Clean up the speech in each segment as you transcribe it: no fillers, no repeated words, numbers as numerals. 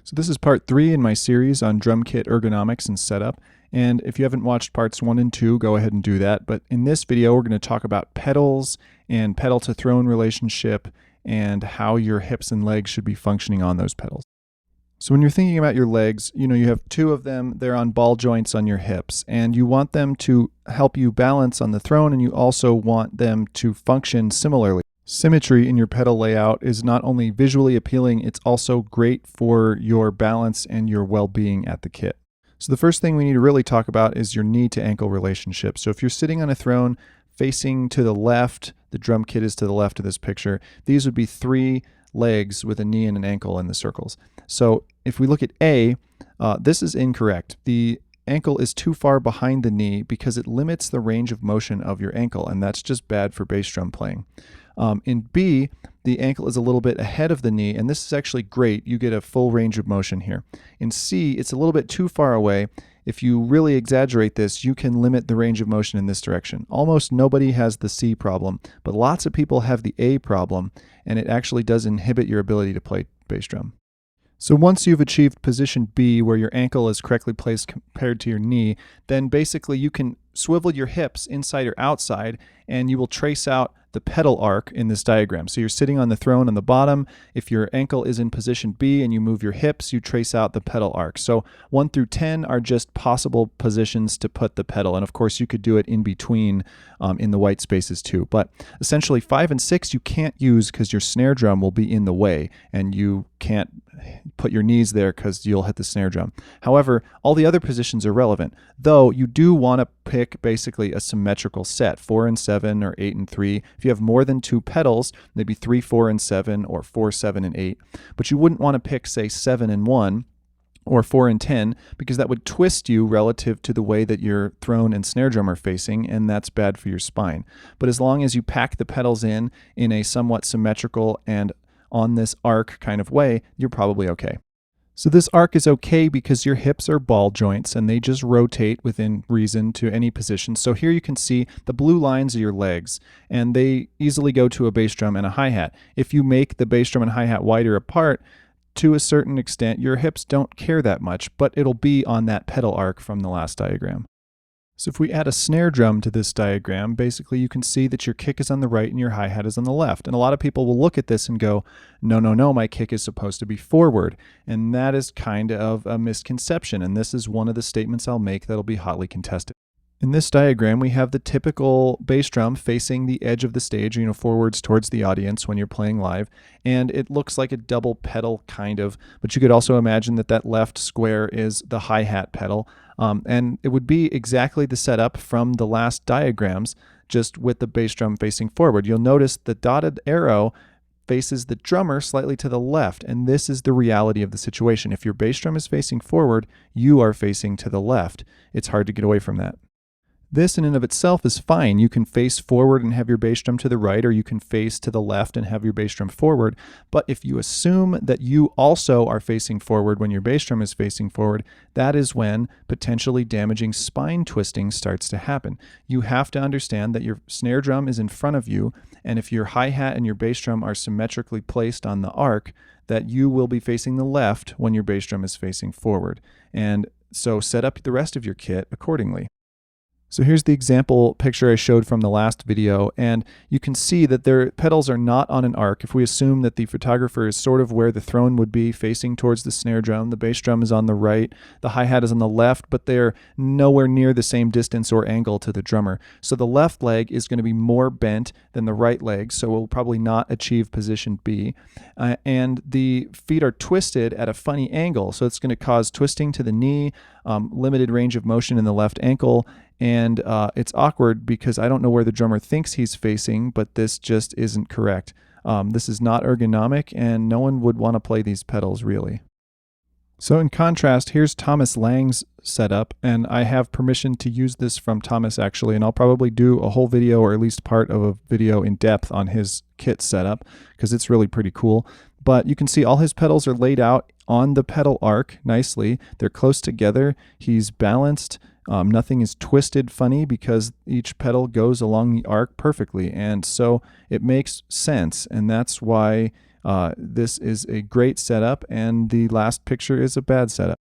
So this is part 3 in my series on drum kit ergonomics and setup. And if you haven't watched parts 1 and 2, go ahead and do that. But in this video, we're going to talk about pedals and pedal to throne relationship and how your hips and legs should be functioning on those pedals. So when you're thinking about your legs, you have two of them, they're on ball joints on your hips, and you want them to help you balance on the throne, and you also want them to function similarly. Symmetry in your pedal layout is not only visually appealing, it's also great for your balance and your well-being at the kit. So the first thing we need to really talk about is your knee to ankle relationship. So if you're sitting on a throne facing to the left, the drum kit is to the left of this picture, these would be 3 legs with a knee and an ankle in the circles. So if we look at A, this is incorrect. The ankle is too far behind the knee because it limits the range of motion of your ankle, and that's just bad for bass drum playing. In B, the ankle is a little bit ahead of the knee, and this is actually great. You get a full range of motion here. In C, it's a little bit too far away. If you really exaggerate this, you can limit the range of motion in this direction. Almost nobody has the C problem, but lots of people have the A problem, and it actually does inhibit your ability to play bass drum. So once you've achieved position B, where your ankle is correctly placed compared to your knee, then basically you can swivel your hips inside or outside, and you will trace out the pedal arc in this diagram. So you're sitting on the throne on the bottom. If your ankle is in position B and you move your hips, you trace out the pedal arc. So 1 through 10 are just possible positions to put the pedal. And of course, you could do it in between in the white spaces too. But essentially 5 and 6 you can't use because your snare drum will be in the way, and you can't put your knees there because you'll hit the snare drum. However, all the other positions are relevant, though you do want to pick basically a symmetrical set, 4 and 7 or 8 and 3. If you have more than 2 pedals, maybe 3, 4 and 7 or 4, 7 and 8. But you wouldn't want to pick, say, 7 and 1 or 4 and 10, because that would twist you relative to the way that your throne and snare drum are facing, and that's bad for your spine. But as long as you pack the pedals in a somewhat symmetrical and on this arc kind of way, you're probably okay. So this arc is okay because your hips are ball joints and they just rotate within reason to any position. So here you can see the blue lines are your legs, and they easily go to a bass drum and a hi-hat. If you make the bass drum and hi-hat wider apart, to a certain extent, your hips don't care that much, but it'll be on that pedal arc from the last diagram. So if we add a snare drum to this diagram, basically you can see that your kick is on the right and your hi-hat is on the left. And a lot of people will look at this and go, no, no, no, my kick is supposed to be forward. And that is kind of a misconception. And this is one of the statements I'll make that'll be hotly contested. In this diagram, we have the typical bass drum facing the edge of the stage, forwards towards the audience when you're playing live. And it looks like a double pedal kind of, but you could also imagine that that left square is the hi-hat pedal. And it would be exactly the setup from the last diagrams, just with the bass drum facing forward. You'll notice the dotted arrow faces the drummer slightly to the left, and this is the reality of the situation. If your bass drum is facing forward, you are facing to the left. It's hard to get away from that. This in and of itself is fine. You can face forward and have your bass drum to the right, or you can face to the left and have your bass drum forward. But if you assume that you also are facing forward when your bass drum is facing forward, that is when potentially damaging spine twisting starts to happen. You have to understand that your snare drum is in front of you, and if your hi-hat and your bass drum are symmetrically placed on the arc, that you will be facing the left when your bass drum is facing forward. And so set up the rest of your kit accordingly. So here's the example picture I showed from the last video, and you can see that their pedals are not on an arc. If we assume that the photographer is sort of where the throne would be, facing towards the snare drum, the bass drum is on the right, the hi-hat is on the left, but they're nowhere near the same distance or angle to the drummer. So the left leg is going to be more bent than the right leg, so we'll probably not achieve position B. And the feet are twisted at a funny angle, so it's going to cause twisting to the knee, limited range of motion in the left ankle, and it's awkward because I don't know where the drummer thinks he's facing, but this just isn't correct. This is not ergonomic, and no one would want to play these pedals really. So in contrast, here's Thomas Lang's setup, and I have permission to use this from Thomas actually, and I'll probably do a whole video or at least part of a video in depth on his kit setup because it's really pretty cool. But you can see all his pedals are laid out on the pedal arc nicely. They're close together. He's balanced. Nothing is twisted funny because each pedal goes along the arc perfectly, and so it makes sense, and that's why This is a great setup, and the last picture is a bad setup.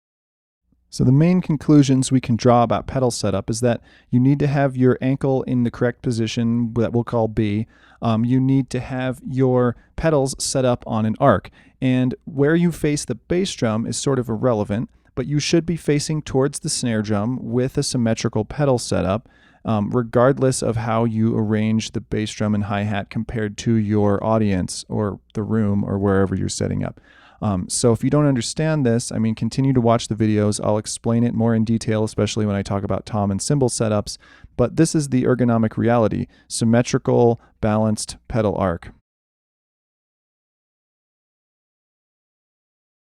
So the main conclusions we can draw about pedal setup is that you need to have your ankle in the correct position that we'll call B. You need to have your pedals set up on an arc. And where you face the bass drum is sort of irrelevant, but you should be facing towards the snare drum with a symmetrical pedal setup, regardless of how you arrange the bass drum and hi-hat compared to your audience or the room or wherever you're setting up. So if you don't understand this, continue to watch the videos. I'll explain it more in detail, especially when I talk about tom and cymbal setups. But this is the ergonomic reality: symmetrical, balanced pedal arc.